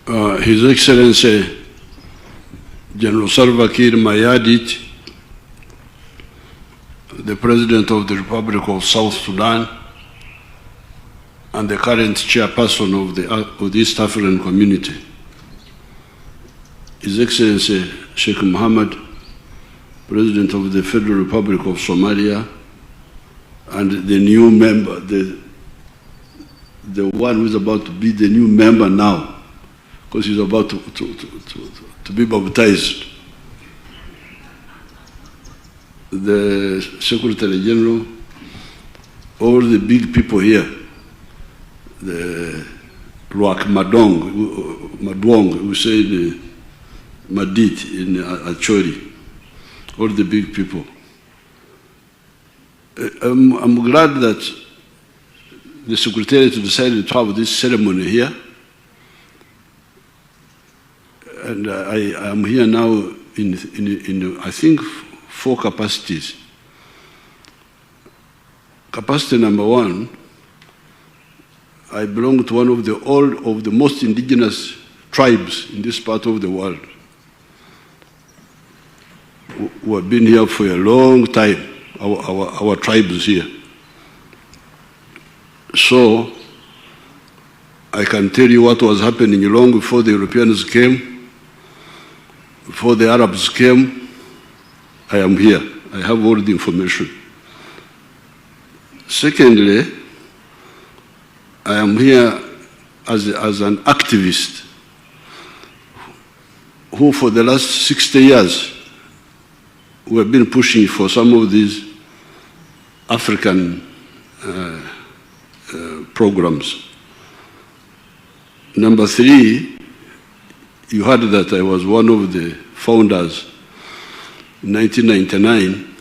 His Excellency General Salva Kiir Mayardit, the President of the Republic of South Sudan, and the current chairperson of the East African Community, His Excellency Sheikh Mohammed, President of the Federal Republic of Somalia, and the new member, the one who is about to be the new member now, because he's about to be baptized. The Secretary General, all the big people here, the Luak Madwong, who said Madit in Achori, all the big people. I'm glad that the Secretariat decided to have this ceremony here. And I am here now in I think, 4 capacities. Capacity number 1, I belong to one of the most indigenous tribes in this part of the world, who have been here for a long time, our tribes here. So I can tell you what was happening long before the Europeans came, before the Arabs came. I am here. I have all the information. Secondly, I am here as an activist who for the last 60 years we have been pushing for some of these African programs. Number 3, you heard that I was one of the founders in 1999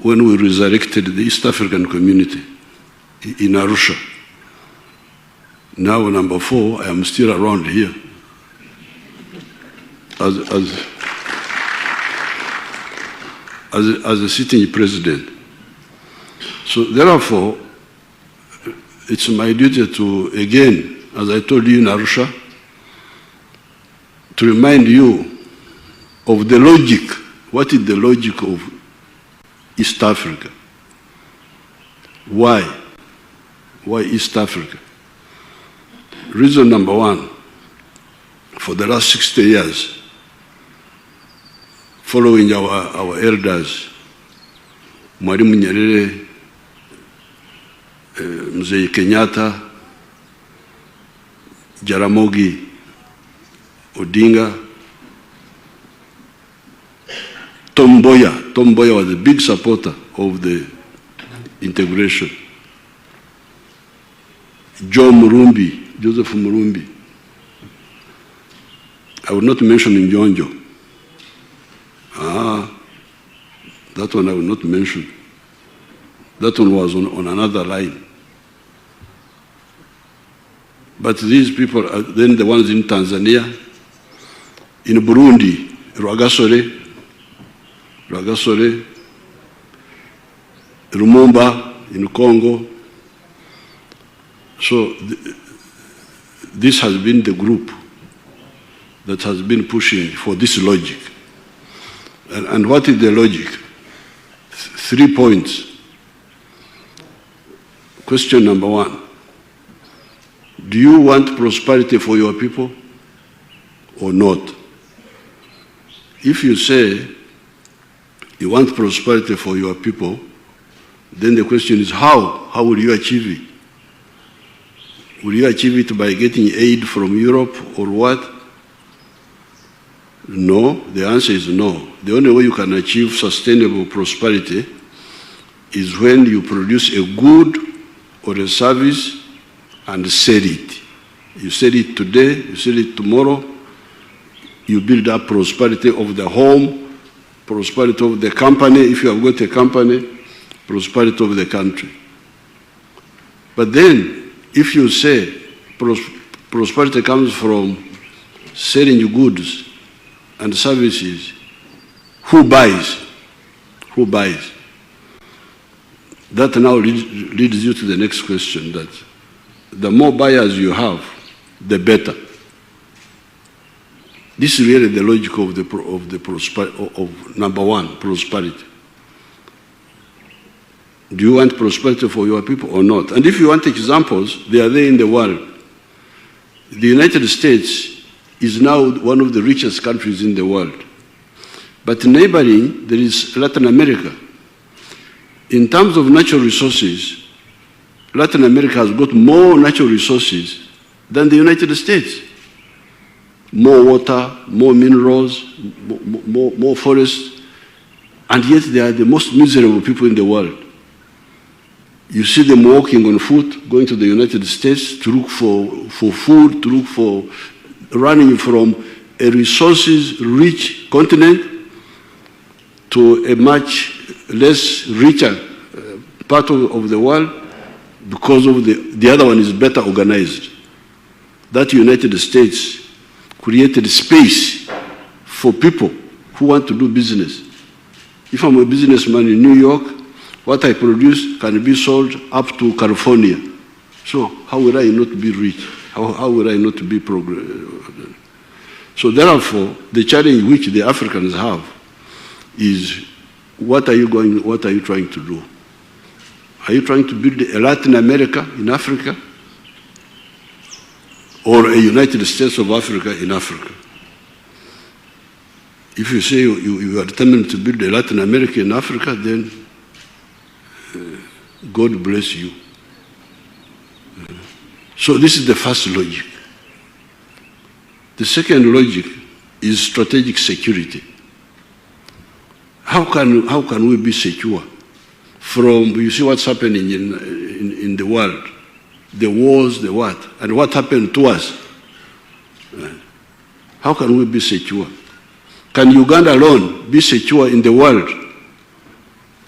when we resurrected the East African community in Arusha. Now, number 4, I am still around here as a sitting president. So therefore, it's my duty to, again, as I told you in Arusha, to remind you of the logic. What is the logic of East Africa? Why? Why East Africa? Reason number 1, for the last 60 years, following our elders, Mwalimu Nyerere, Mzee Kenyatta, Jaramogi Odinga, Tom Mboya was a big supporter of the integration. Joseph Murumbi. I will not mention Njonjo. That one I will not mention. That one was on another line. But these people are then the ones in Tanzania, in Burundi, Rwagasore, Lumumba in Congo. So this has been the group that has been pushing for this logic. And what is the logic? 3 points. Question number 1. Do you want prosperity for your people or not? If you say you want prosperity for your people, then the question is how? How will you achieve it? Will you achieve it by getting aid from Europe or what? No, the answer is no. The only way you can achieve sustainable prosperity is when you produce a good or a service and sell it. You sell it today, you sell it tomorrow, you build up prosperity of the home, prosperity of the company, if you have got a company, prosperity of the country. But then, if you say prosperity comes from selling goods and services, who buys? Who buys? That now leads you to the next question, that the more buyers you have, the better. This is really the logic of number one, prosperity. Do you want prosperity for your people or not? And if you want examples, they are there in the world. The United States is now one of the richest countries in the world. But neighboring, there is Latin America. In terms of natural resources, Latin America has got more natural resources than the United States. More water, more minerals, more forests, and yet they are the most miserable people in the world. You see them walking on foot, going to the United States to look for food, to look for running from a resources-rich continent to a much less richer part of the world because of the other one is better organized. That United States created space for people who want to do business. If I'm a businessman in New York, what I produce can be sold up to California. So how will I not be rich? How will I not be progressive? So therefore, the challenge which the Africans have is what are you trying to do? Are you trying to build a Latin America in Africa? Or a United States of Africa in Africa? If you say you are determined to build a Latin America in Africa, then God bless you. So this is the first logic. The second logic is strategic security. How can we be secure from, you see what's happening in the world, the wars, the what, and what happened to us? How can we be secure? Can Uganda alone be secure in the world?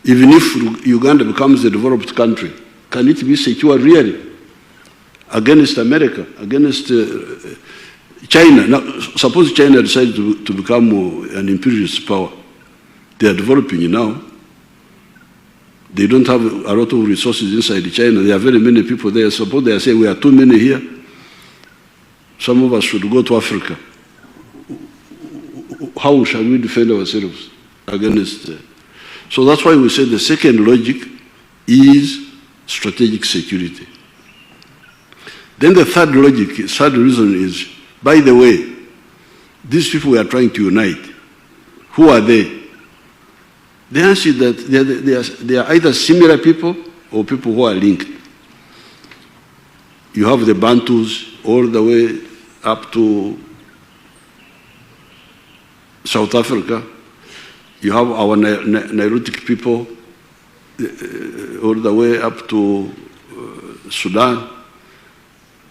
Even if Uganda becomes a developed country, can it be secure really against America, against China? Now, suppose China decides to become an imperialist power. They are developing now. They don't have a lot of resources inside China. There are very many people there. Suppose they are saying we are too many here. Some of us should go to Africa. How shall we defend ourselves against? So that's why we say the second logic is strategic security. Then the third logic, third reason is, by the way, these people we are trying to unite, who are they? The answer is that they are either similar people or people who are linked. You have the Bantus all the way up to South Africa. You have our Nilotic people all the way up to Sudan.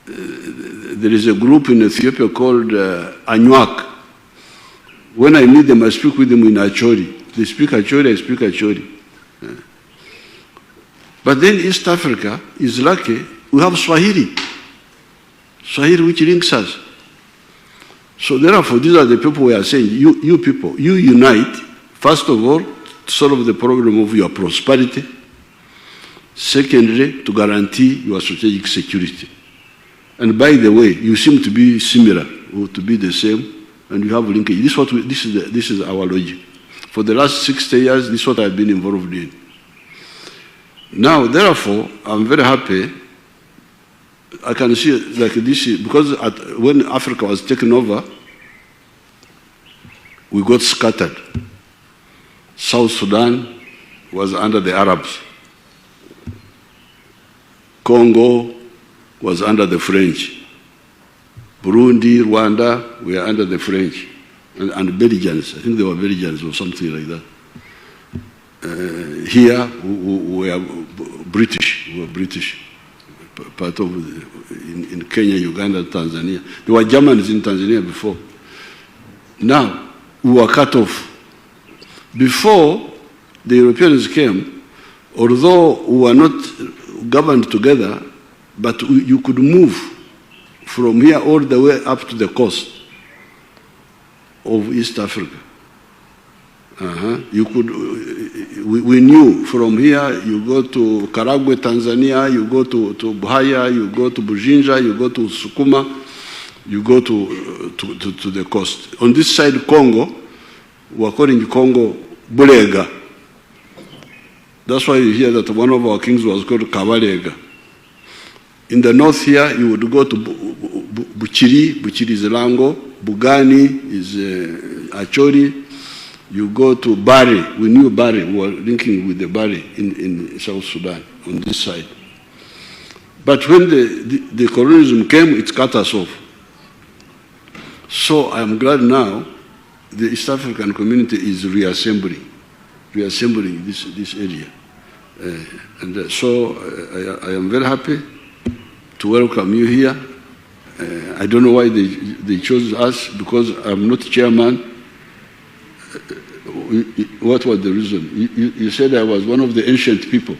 There is a group in Ethiopia called Anuak. When I meet them, I speak with them in Acholi. They speak Acholi, I speak Acholi. But then East Africa is lucky. We have Swahili. Swahili which links us. So therefore, these are the people we are saying, you people, you unite, first of all, to solve the problem of your prosperity. Secondly, to guarantee your strategic security. And by the way, you seem to be similar, or to be the same, and you have linkage. This is our logic. For the last 60 years, this is what I've been involved in. Now, therefore, I'm very happy. I can see like this, because when Africa was taken over, we got scattered. South Sudan was under the Arabs. Congo was under the French. Burundi, Rwanda were under the French. And Belgians, I think they were Belgians or something like that. Here, we are British. We were British. Part of in Kenya, Uganda, Tanzania. There were Germans in Tanzania before. Now, we were cut off. Before the Europeans came, although we were not governed together, but you could move from here all the way up to the coast of East Africa. You could, we knew from here, you go to Karagwe, Tanzania, you go to Buhaya, you go to Bujinja, you go to Sukuma, you go to the coast. On this side, Congo, we're calling Congo Bulega. That's why you hear that one of our kings was called Kabalega. In the north here, you would go to Buchiri. Buchiri is Lango. Bugani is Achori. You go to Bari. We knew Bari. We were linking with the Bari in South Sudan on this side. But when the colonialism came, it cut us off. So I'm glad now the East African community is reassembling this area. So I am very happy to welcome you here. I don't know why they chose us, because I'm not chairman. What was the reason? You said I was one of the ancient people.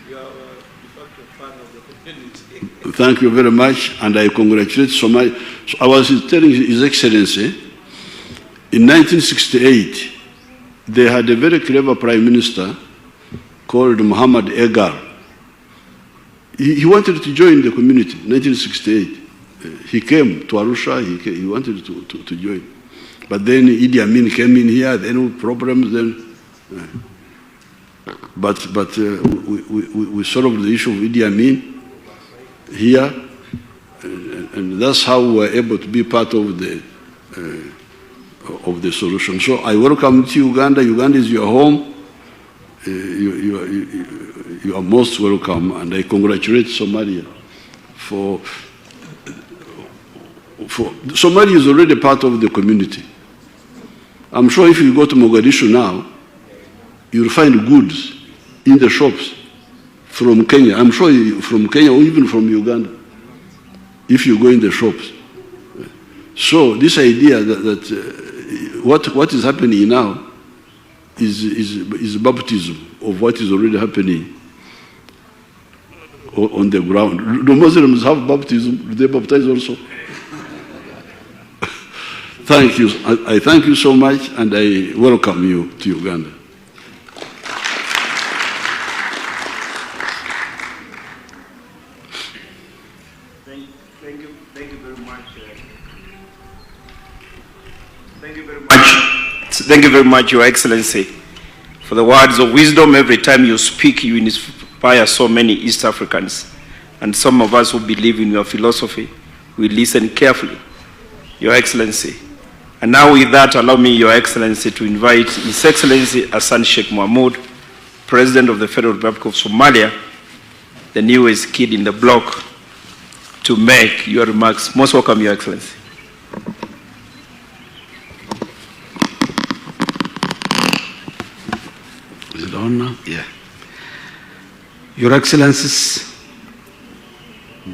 You are a part of the community. Thank you very much, and I congratulate Somalia. So I was telling His Excellency, in 1968, they had a very clever prime minister called Muhammad Egar. He wanted to join the community in 1968. He came to Arusha, he wanted to join. But then Idi Amin came in here, then problems, then. But we solved the issue of Idi Amin here, and that's how we were able to be part of the solution. So I welcome you to Uganda. Uganda is your home. You are most welcome, and I congratulate Somalia for Somalia is already part of the community. I'm sure if you go to Mogadishu now, you'll find goods in the shops from Kenya. I'm sure from Kenya or even from Uganda, if you go in the shops. So this idea that what is happening now is baptism of what is already happening on the ground. The Muslims have baptism. Do they baptize also? Thank you. I thank you so much, and I welcome you to Uganda. Thank you very much. Thank you very much. Thank you very much, Your Excellency, for the words of wisdom. Every time you speak, you inspire so many East Africans. And some of us who believe in your philosophy, we listen carefully, Your Excellency. And now with that, allow me, Your Excellency, to invite His Excellency Hassan Sheikh Mohamud, President of the Federal Republic of Somalia, the newest kid in the block, to make your remarks. Most welcome, Your Excellency. Is it on now? Yeah. Your Excellencies,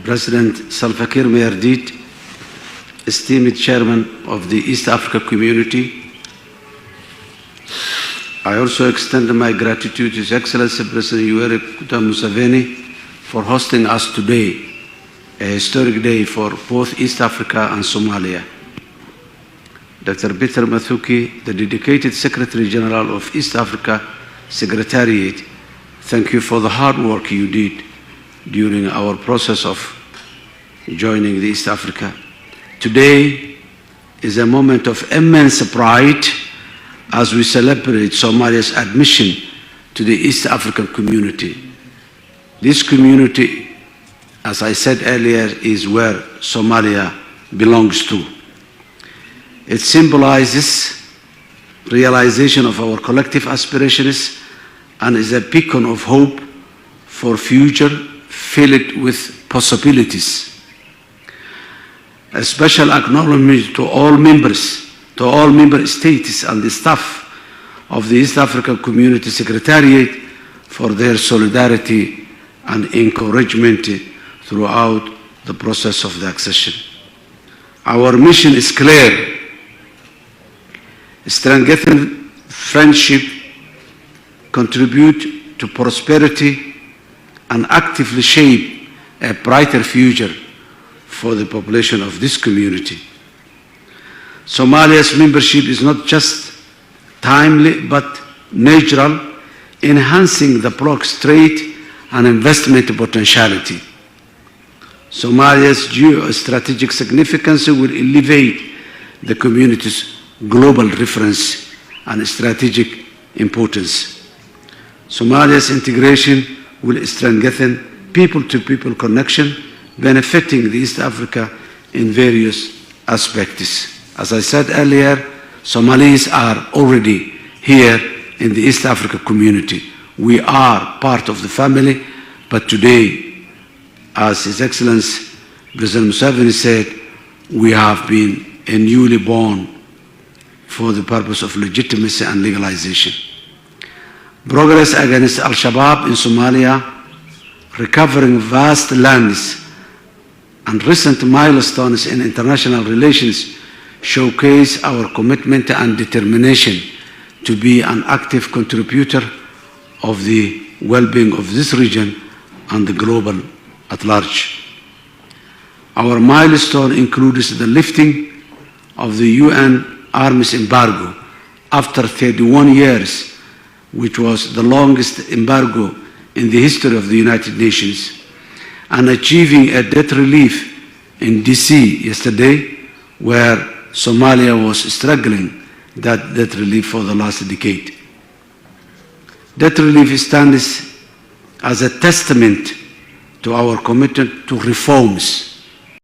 President Salva Kiir Mayardit, esteemed Chairman of the East Africa Community, I also extend my gratitude to His Excellency President Yoweri Museveni for hosting us today, a historic day for both East Africa and Somalia. Dr. Peter Mathuki, the dedicated Secretary General of East Africa Secretariat, thank you for the hard work you did during our process of joining the East Africa. Today is a moment of immense pride as we celebrate Somalia's admission to the East African community. This community, as I said earlier, is where Somalia belongs to. It symbolizes realization of our collective aspirations and is a beacon of hope for future filled with possibilities. A special acknowledgement to all member states and the staff of the East African Community Secretariat for their solidarity and encouragement throughout the process of the accession. Our mission is clear: strengthen friendship, contribute to prosperity, and actively shape a brighter future for the population of this community. Somalia's membership is not just timely but natural, enhancing the bloc's trade and investment potentiality. Somalia's geostrategic significance will elevate the community's global reference and strategic importance. Somalia's integration will strengthen people-to-people connection, benefiting the East Africa in various aspects. As I said earlier, Somalis are already here in the East Africa community. We are part of the family, but today, as His Excellency President Museveni said, we have been a newly born for the purpose of legitimacy and legalization. Progress against Al-Shabaab in Somalia, recovering vast lands, and recent milestones in international relations showcase our commitment and determination to be an active contributor of the well-being of this region and the global at large. Our milestone includes the lifting of the UN arms embargo after 31 years, which was the longest embargo in the history of the United Nations, and achieving a debt relief in DC yesterday, where Somalia was struggling that debt relief for the last decade. Debt relief stands as a testament to our commitment to reforms